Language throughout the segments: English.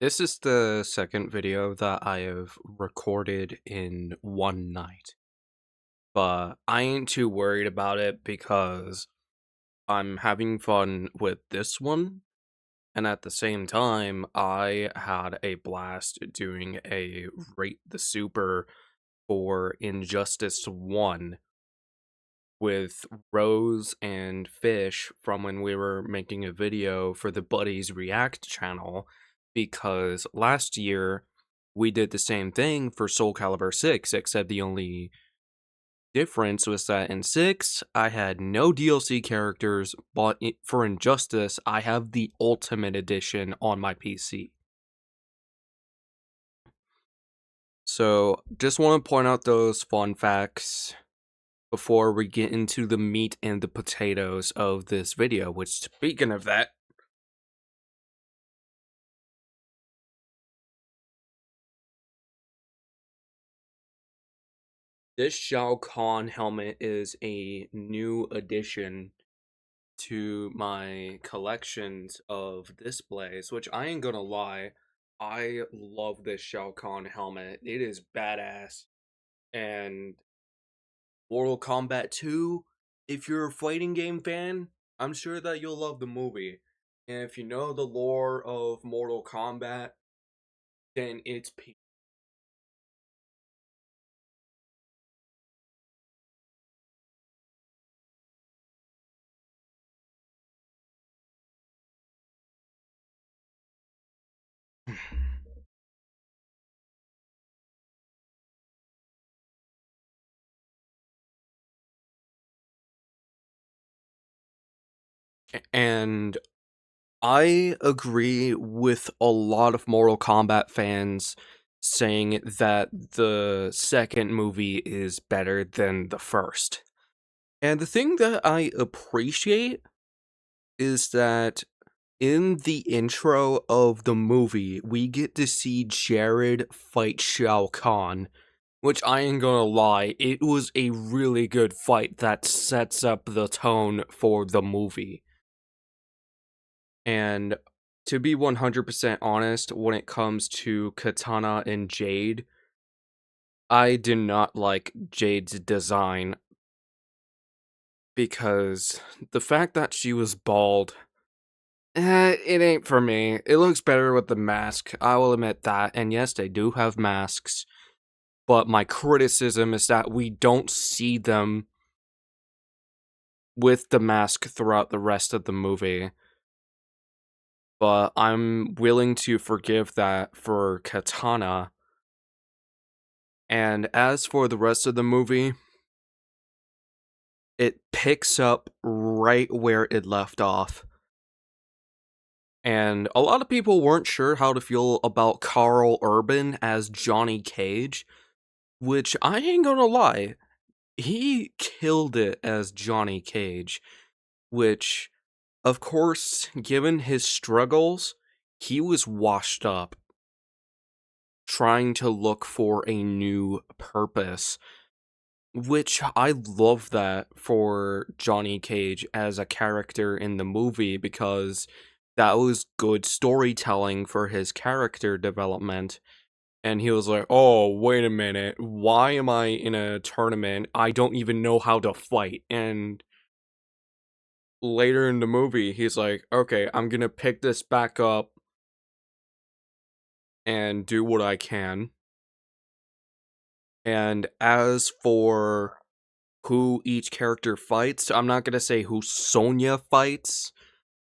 This is the second video that I have recorded in one night, but I ain't too worried about it because I'm having fun with this one, and at the same time, I had a blast doing a Rate the Super for Injustice 1 with Rose and Fish from when we were making a video for the Buddies React channel, because last year we did the same thing for Soul Calibur 6, except the only difference was that in 6, I had no DLC characters, but for Injustice, I have the Ultimate Edition on my PC. So, just want to point out those fun facts before we get into the meat and the potatoes of this video, which, speaking of that, this Shao Kahn helmet is a new addition to my collections of displays, which I ain't gonna lie, I love this Shao Kahn helmet. It is badass. And Mortal Kombat 2, if you're a fighting game fan, I'm sure that you'll love the movie. And if you know the lore of Mortal Kombat, then it's and I agree with a lot of Mortal Kombat fans saying that the second movie is better than the first. And the thing that I appreciate is that in the intro of the movie, we get to see Jared fight Shao Kahn, which I ain't gonna lie, it was a really good fight that sets up the tone for the movie. And to be 100% honest, when it comes to Katana and Jade, I did not like Jade's design because the fact that she was bald, it ain't for me. It looks better with the mask, I will admit that. And yes, they do have masks, but my criticism is that we don't see them with the mask throughout the rest of the movie. But I'm willing to forgive that for Katana. And as for the rest of the movie, it picks up right where it left off. And a lot of people weren't sure how to feel about Carl Urban as Johnny Cage, which I ain't gonna lie, he killed it as Johnny Cage, which, of course, given his struggles, he was washed up, trying to look for a new purpose. Which I love that for Johnny Cage as a character in the movie because that was good storytelling for his character development. And he was like, oh, wait a minute, why am I in a tournament? I don't even know how to fight. And later in the movie, he's like, okay, I'm gonna pick this back up and do what I can. And as for who each character fights, I'm not gonna say who Sonya fights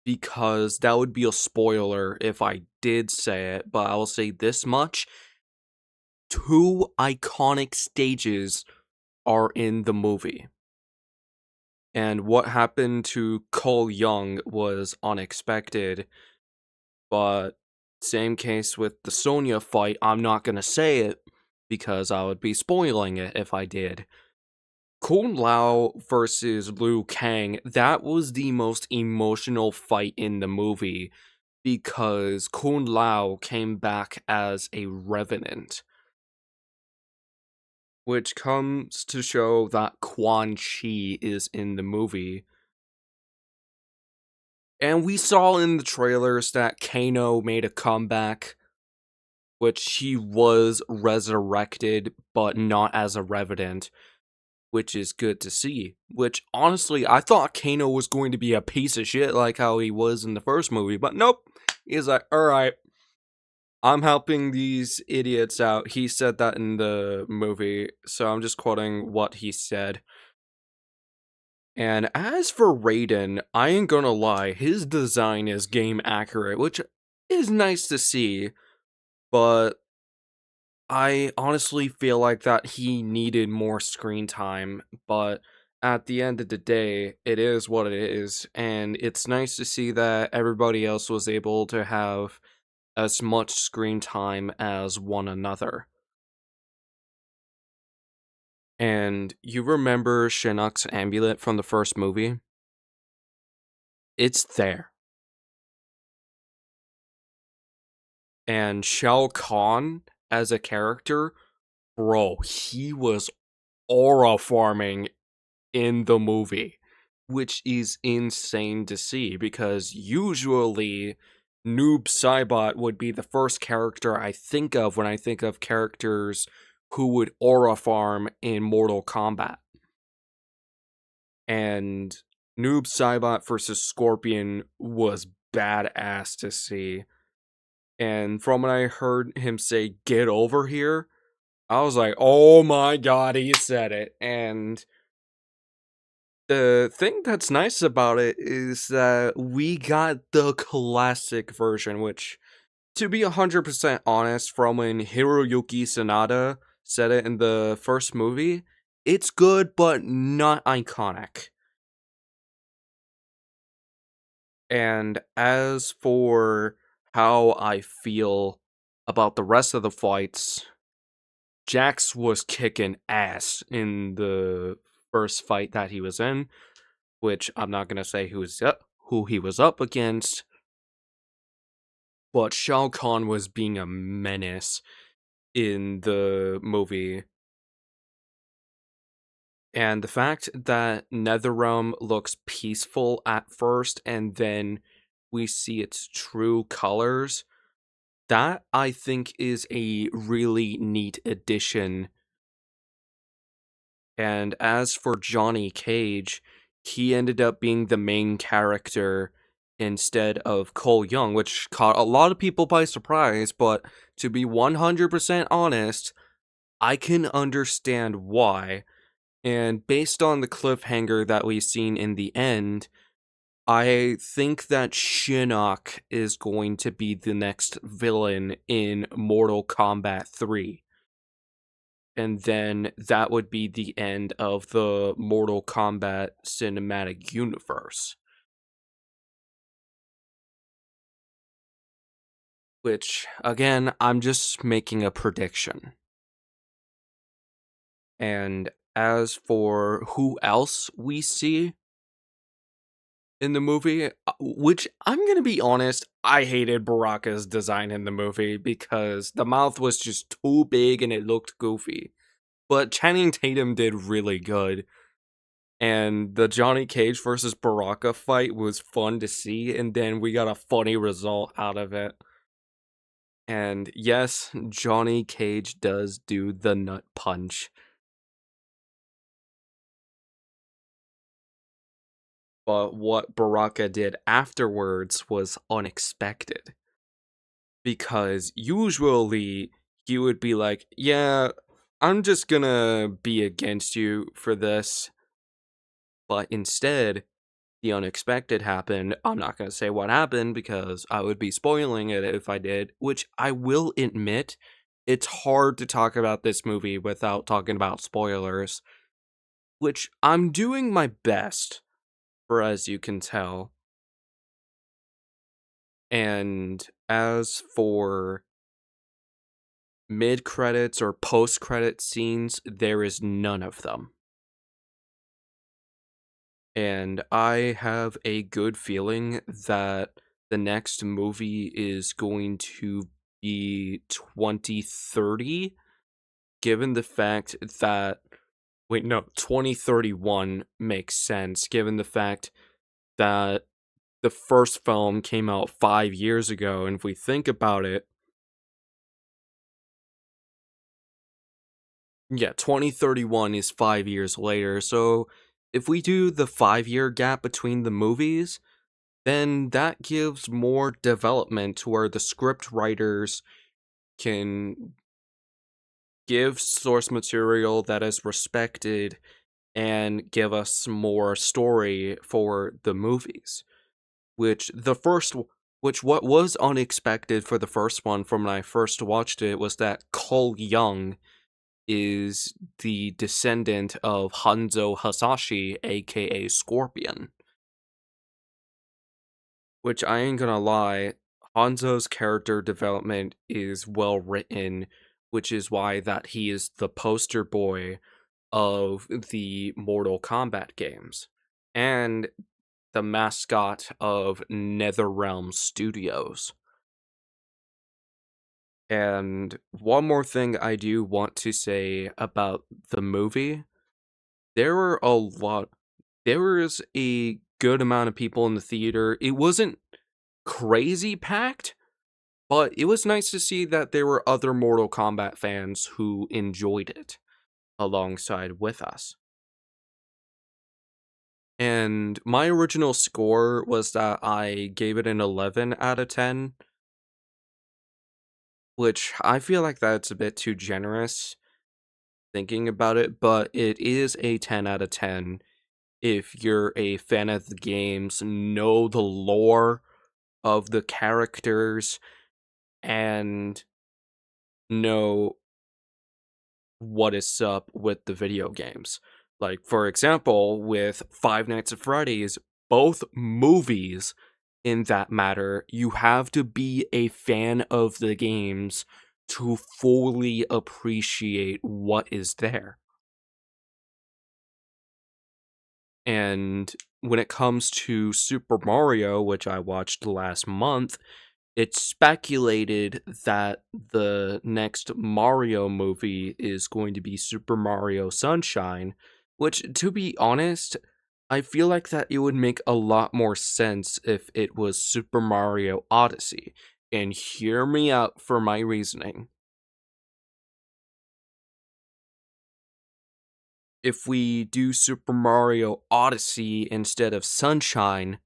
because that would be a spoiler if I did say it, but I'll say this much. Two iconic stages are in the movie. And what happened to Cole Young was unexpected, but same case with the Sonya fight, I'm not gonna say it because I would be spoiling it if I did. Kung Lao versus Liu Kang, that was the most emotional fight in the movie because Kung Lao came back as a revenant, which comes to show that Quan Chi is in the movie. And we saw in the trailers that Kano made a comeback, which he was resurrected, but not as a revenant, which is good to see. Which, honestly, I thought Kano was going to be a piece of shit like how he was in the first movie, but nope. He's like, alright, I'm helping these idiots out. He said that in the movie, so I'm just quoting what he said. And as for Raiden, I ain't gonna lie, his design is game accurate, which is nice to see, but I honestly feel like that he needed more screen time, but at the end of the day, it is what it is, and it's nice to see that everybody else was able to have as much screen time as one another. And you remember Shinnok's amulet from the first movie? It's there. And Shao Kahn as a character, bro, he was aura farming in the movie, which is insane to see because usually Noob Saibot would be the first character I think of when I think of characters who would aura farm in Mortal Kombat. And Noob Saibot versus Scorpion was badass to see. And from when I heard him say, "Get over here," I was like, oh my god, he said it. And the thing that's nice about it is that we got the classic version, which, to be 100% honest, from when Hiroyuki Sanada said it in the first movie, it's good, but not iconic. And as for how I feel about the rest of the fights, Jax was kicking ass in the first fight that he was in, which I'm not gonna say who he was up against, but Shao Kahn was being a menace in the movie. And the fact that Netherrealm looks peaceful at first and then we see its true colors, that I think is a really neat addition. And as for Johnny Cage, he ended up being the main character instead of Cole Young, which caught a lot of people by surprise, but to be 100% honest, I can understand why. And based on the cliffhanger that we've seen in the end, I think that Shinnok is going to be the next villain in Mortal Kombat 3. And then that would be the end of the Mortal Kombat cinematic universe. Which, again, I'm just making a prediction. And as for who else we see in the movie, which I'm gonna be honest, I hated Baraka's design in the movie because the mouth was just too big and it looked goofy. But Channing Tatum did really good. And the Johnny Cage versus Baraka fight was fun to see, and then we got a funny result out of it. And yes, Johnny Cage does do the nut punch. But what Baraka did afterwards was unexpected. Because usually he would be like, yeah, I'm just gonna be against you for this. But instead, the unexpected happened. I'm not gonna say what happened because I would be spoiling it if I did, which I will admit, it's hard to talk about this movie without talking about spoilers, which I'm doing my best for, as you can tell. And as for mid credits or post credit scenes, there is none of them. And I have a good feeling that the next movie is going to be 2030, given the fact that, wait, no, 2031 makes sense, given the fact that the first film came out 5 years ago. And if we think about it, Yeah, 2031 is 5 years later. So if we do the 5 year gap between the movies, then that gives more development to where the script writers can give source material that is respected and give us more story for the movies. Which the first, which what was unexpected for the first one from when I first watched it was that Cole Young is the descendant of Hanzo Hasashi, aka Scorpion. Which I ain't gonna lie, Hanzo's character development is well written, which is why that he is the poster boy of the Mortal Kombat games. And the mascot of NetherRealm Studios. And one more thing I do want to say about the movie, there were a lot there was a good amount of people in the theater. It wasn't crazy packed, but it was nice to see that there were other Mortal Kombat fans who enjoyed it alongside with us. And my original score was that I gave it an 11 out of 10, which I feel like that's a bit too generous thinking about it, but it is a 10 out of 10 if you're a fan of the games, know the lore of the characters, and know what is up with the video games. Like, for example, with Five Nights at Freddy's, both movies in that matter, you have to be a fan of the games to fully appreciate what is there. And when it comes to Super Mario, which I watched last month, it's speculated that the next Mario movie is going to be Super Mario Sunshine, which, to be honest, I feel like that it would make a lot more sense if it was Super Mario Odyssey. And hear me out for my reasoning. If we do Super Mario Odyssey instead of Sunshine,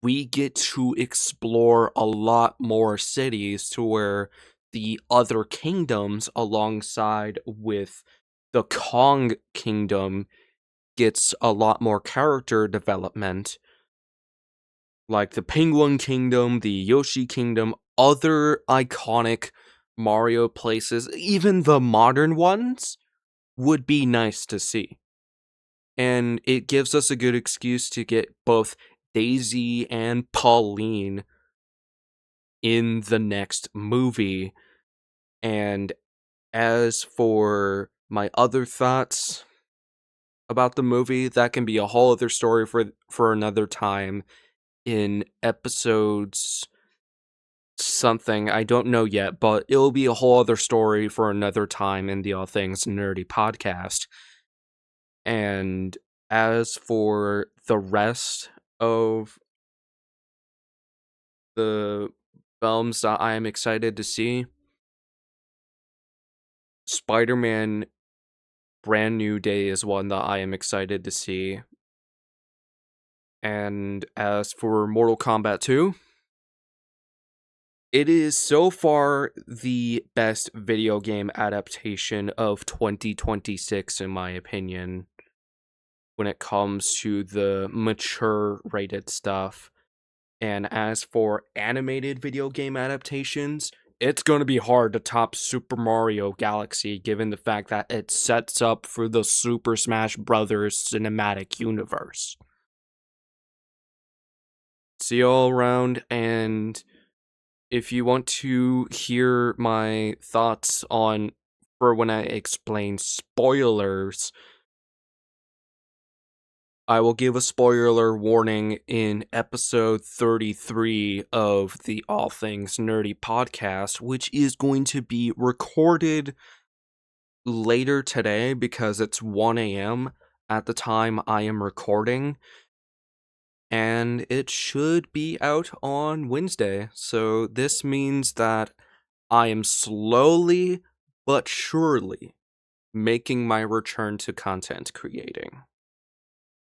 we get to explore a lot more cities to where the other kingdoms alongside with the Kong kingdom gets a lot more character development, like the Penguin Kingdom, the Yoshi Kingdom, other iconic Mario places, even the modern ones would be nice to see. And it gives us a good excuse to get both Daisy and Pauline in the next movie. And as for my other thoughts about the movie, that can be a whole other story for another time in episodes something I don't know yet, but it'll be a whole other story for another time in the All Things Nerdy podcast. And as for the rest of the films that I am excited to see, Spider-Man Brand New Day is one that I am excited to see. And as for Mortal Kombat 2, it is so far the best video game adaptation of 2026, in my opinion, when it comes to the mature rated stuff. And as for animated video game adaptations, it's going to be hard to top Super Mario Galaxy given the fact that it sets up for the Super Smash Bros. Cinematic universe. See you all around, and if you want to hear my thoughts on for when I explain spoilers, I will give a spoiler warning in episode 33 of the All Things Nerdy podcast, which is going to be recorded later today because it's 1 a.m. at the time I am recording, and it should be out on Wednesday. So this means that I am slowly but surely making my return to content creating.